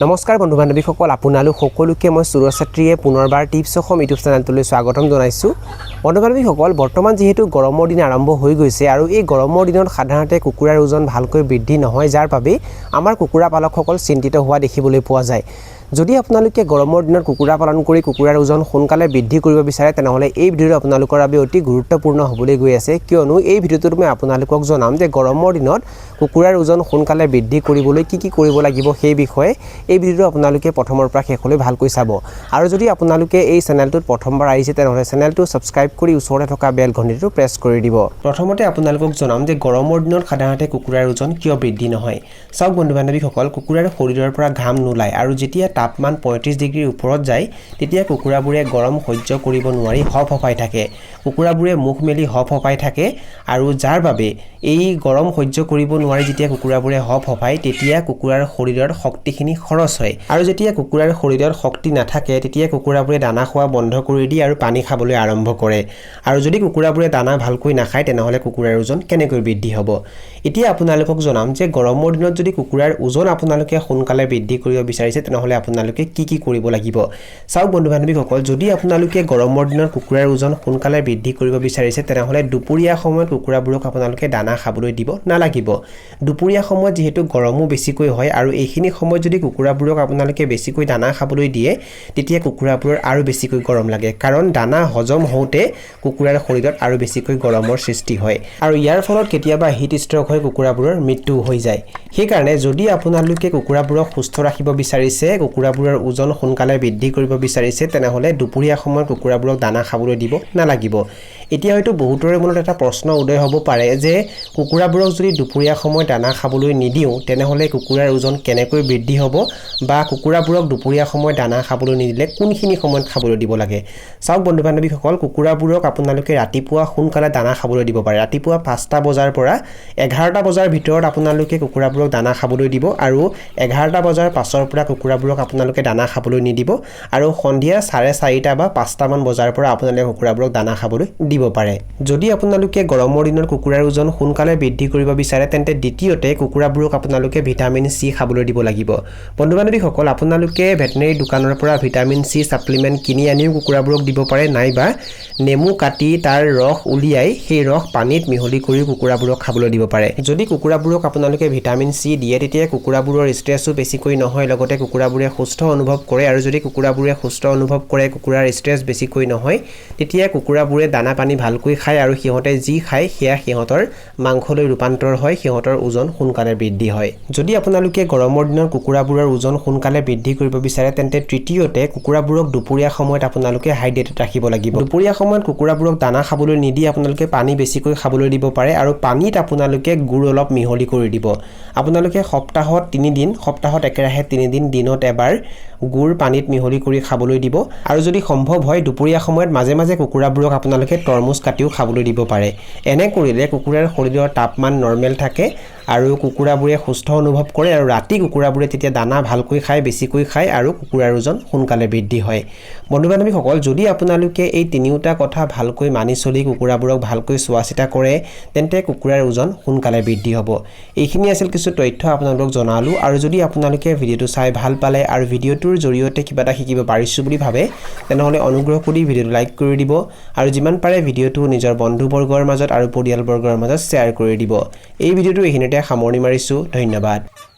নমস্কাৰ বন্ধু বান্ধৱীসকল আপোনালোক সকলোকে মই সুৰজ ছাত্ৰীয়ে পুনৰবাৰ টিপছ অসম ইউটিউব চেনেলটোলৈ স্বাগতম জনাইছোঁ। বন্ধু বান্ধৱীসকল বৰ্তমান যেহেতু গৰমৰ দিন আৰম্ভ হৈ গৈছে আৰু এই গৰমৰ দিনত সাধাৰণতে কুকুৰাৰ ওজন ভালকৈ বৃদ্ধি নহয়, যাৰ বাবে আমাৰ কুকুৰা পালকসকল চিন্তিত হোৱা দেখিবলৈ পোৱা যায়। যদি আপোনালোকে গৰমৰ দিনত কুকুৰা পালন কৰি কুকুৰাৰ ওজন সোনকালে বৃদ্ধি কৰিব বিচাৰে তেনেহ'লে এই ভিডিঅ'টো আপোনালোকৰ বাবে অতি গুৰুত্বপূৰ্ণ হ'বলৈ গৈ আছে, কিয়নো এই ভিডিঅ'টোত মই আপোনালোকক জনাম যে গৰমৰ দিনত কুকুৰাৰ ওজন সোনকালে বৃদ্ধি কৰিবলৈ কি কৰিব লাগিব সেই বিষয়ে এই ভিডিঅ'টো আপোনালোকে প্ৰথমৰ পৰা শেষলৈ ভালকৈ চাব। আৰু যদি আপোনালোকে এই চেনেলটোত প্ৰথমবাৰ আহিছে তেনেহ'লে চেনেলটো ছাবস্ক্ৰাইব কৰি ওচৰতে থকা বেল ঘণ্টিটো প্ৰেছ কৰি দিব। প্ৰথমতে আপোনালোকক জনাম যে গৰমৰ দিনত সাধাৰণতে কুকুৰাৰ ওজন কিয় বৃদ্ধি নহয়। চাওক বন্ধু বান্ধৱীসকল, কুকুৰাৰ শৰীৰৰ পৰা ঘাম নোলায় আৰু যেতিয়া তাপমান 35 ডিগ্ৰীৰ ওপৰত যায় তেতিয়া কুকুৰাবোৰে গৰম সহ্য কৰিব নোৱাৰি হফহফাই থাকে। কুকুৰাবোৰে মুখ মেলি হফহফাই থাকে আৰু যাৰ বাবে এই গৰম সহ্য কৰিব নোৱাৰি যেতিয়া কুকুৰাবোৰে হফহফাই তেতিয়া কুকুৰাৰ শৰীৰৰ শক্তিখিনি খৰচ হয় আৰু যেতিয়া কুকুৰাৰ শৰীৰত শক্তি নাথাকে তেতিয়া কুকুৰাবোৰে দানা খোৱা বন্ধ কৰি দিয়ে আৰু পানী খাবলৈ আৰম্ভ কৰে। আৰু যদি কুকুৰাবোৰে দানা ভালকৈ নাখায় তেনেহ'লে কুকুৰাৰ ওজন কেনেকৈ বৃদ্ধি হ'ব। এতিয়া আপোনালোকক জনাম যে গৰমৰ দিনত যদি কুকুৰাৰ ওজন আপোনালোকে সোনকালে বৃদ্ধি কৰিব বিচাৰিছে তেনেহ'লে আপোনালোকে কি কৰিব লাগিব। চাওক বন্ধু বান্ধৱীসকল, যদি আপোনালোকে গৰমৰ দিনত কুকুৰাৰ ওজন সোনকালে বৃদ্ধি কৰিব বিচাৰিছে তেনেহ'লে দুপৰীয়া সময়ত কুকুৰাবোৰক আপোনালোকে দানা খাবলৈ দিব নালাগিব। দুপৰীয়া সময়ত যিহেতু গৰমো বেছিকৈ হয় আৰু এইখিনি সময়ত যদি কুকুৰাবোৰক আপোনালোকে বেছিকৈ দানা খাবলৈ দিয়ে তেতিয়া কুকুৰাবোৰৰ আৰু বেছিকৈ গৰম লাগে, কাৰণ দানা হজম হওঁতে কুকুৰাৰ শৰীৰত আৰু বেছিকৈ গৰমৰ সৃষ্টি হয় আৰু ইয়াৰ ফলত কেতিয়াবা হিট ষ্ট্ৰক হৈ কুকুৰাবোৰৰ মৃত্যু হৈ যায়। সেইকাৰণে যদি আপোনালোকে কুকুৰাবোৰক সুস্থ ৰাখিব বিচাৰিছে, কুকুৰাবোৰৰ ওজন সোনকালে বৃদ্ধি কৰিব বিচাৰিছে তেনেহ'লে দুপৰীয়া সময়ত কুকুৰাবোৰক দানা খাবলৈ দিব নালাগিব। এতিয়া হয়তো বহুতৰে মনত এটা প্ৰশ্ন উদয় হ'ব পাৰে যে কুকুৰাবোৰক যদি দুপৰীয়া সময়ত দানা খাবলৈ নিদিওঁ তেনেহ'লে কুকুৰাৰ ওজন কেনেকৈ বৃদ্ধি হ'ব বা কুকুৰাবোৰক দুপৰীয়া সময়ত দানা খাবলৈ নিদিলে কোনখিনি সময়ত খাবলৈ দিব লাগে। চাওক বন্ধু বান্ধৱীসকল, কুকুৰাবোৰক আপোনালোকে ৰাতিপুৱা সোনকালে দানা খাবলৈ দিব পাৰে। ৰাতিপুৱা 5টা বজাৰ পৰা 11টা বজাৰ ভিতৰত আপোনালোকে কুকুৰাবোৰক দানা খাবলৈ দিব আৰু 11টা বজাৰ পাছৰ পৰা কুকুৰাবোৰক আপোনালোকে দানা খাবলৈ নিদিব আৰু সন্ধিয়া 4:30 বা 5টামান বজাৰ পৰা আপোনালোকে কুকুৰাবোৰক দানা খাবলৈ দিব পাৰে। যদি আপোনালোকে গৰমৰ দিনত কুকুৰাৰ ওজন সোনকালে বৃদ্ধি কৰিব বিচাৰে তেন্তে দ্বিতীয়তে কুকুৰাবোৰক আপোনালোকে ভিটামিন চি খাবলৈ দিব লাগিব। বন্ধু বান্ধৱীসকল, আপোনালোকে ভেটেনেৰী দোকানৰ পৰা ভিটামিন চি ছাপ্লিমেণ্ট কিনি আনিও কুকুৰাবোৰক দিব পাৰে, নাইবা নেমু কাটি তাৰ ৰস উলিয়াই সেই ৰস পানীত মিহলি কৰি কুকুৰাবোৰক খাবলৈ দিব পাৰে। যদি কুকুৰাবোৰক আপোনালোকে ভিটামিন চি দিয়ে তেতিয়া কুকুৰাবোৰৰ ষ্ট্ৰেছো বেছিকৈ নহয়, লগতে কুকুৰাবোৰে সুস্থ অনুভৱ কৰে আৰু যদি কুকুৰাবোৰে সুস্থ অনুভৱ কৰে, কুকুৰাৰ ষ্ট্ৰেছ বেছিকৈ নহয়, তেতিয়া কুকুৰাবোৰে দানা পানী ভালকৈ খায় আৰু সিহঁতে যি খায় সেয়া সিহঁতৰ মাংসলৈ ৰূপান্তৰ হয়, সিহঁতৰ ওজন সোনকালে বৃদ্ধি হয়। যদি আপোনালোকে গৰমৰ দিনত কুকুৰাবোৰৰ ওজন সোনকালে বৃদ্ধি কৰিব বিচাৰে তেন্তে তৃতীয়তে কুকুৰাবোৰক দুপৰীয়া সময়ত আপোনালোকে হাইড্ৰেটেড ৰাখিব লাগিব। দুপৰীয়া সময়ত কুকুৰাবোৰক দানা খাবলৈ নিদি আপোনালোকে পানী বেছিকৈ খাবলৈ দিব পাৰে আৰু পানীত আপোনালোকে গুড় অলপ মিহলি কৰি দিব। আপোনালোকে সপ্তাহত 3 দিন, সপ্তাহত একেৰাহে 3 দিন, দিনত এবাৰ গুড় পানীত মিহলি কৰি খাবলৈ দিব আৰু যদি সম্ভৱ হয় দুপৰীয়া সময়ত মাজে মাজে কুকুৰাবোৰক আপোনালোকে তৰমুজ কাটিও খাবলৈ দিব পাৰে। এনে কৰিলে কুকুৰাৰ শৰীৰৰ তাপমান নৰ্মেল থাকে আৰু কুকুৰাবোৰে সুস্থ অনুভৱ কৰে আৰু ৰাতি কুকুৰাবোৰে তেতিয়া দানা ভালকৈ খায়, বেছিকৈ খায় আৰু কুকুৰাৰ ওজন সোনকালে বৃদ্ধি হয়। বন্ধু বান্ধৱীসকল, যদি আপোনালোকে এই তিনিওটা কথা ভালকৈ মানি চলি কুকুৰাবোৰক ভালকৈ চোৱা চিতা কৰে তেন্তে কুকুৰাৰ ওজন সোনকালে বৃদ্ধি হ'ব। এইখিনি আছিল কিছু তথ্য আপোনালোকক জনালোঁ আৰু যদি আপোনালোকে ভিডিঅ'টো চাই ভাল পালে আৰু ভিডিঅ'টোৰ জৰিয়তে কিবা এটা শিকিব পাৰিছোঁ বুলি ভাবে তেনেহ'লে অনুগ্ৰহ কৰি ভিডিঅ'টো লাইক কৰি দিব আৰু যিমান পাৰে ভিডিঅ'টো নিজৰ বন্ধুবৰ্গৰ মাজত আৰু পৰিয়ালবৰ্গৰ মাজত শ্বেয়াৰ কৰি দিব। এই ভিডিঅ'টো এইখিনিতে সামৰণি মাৰিছোঁ। ধন্যবাদ।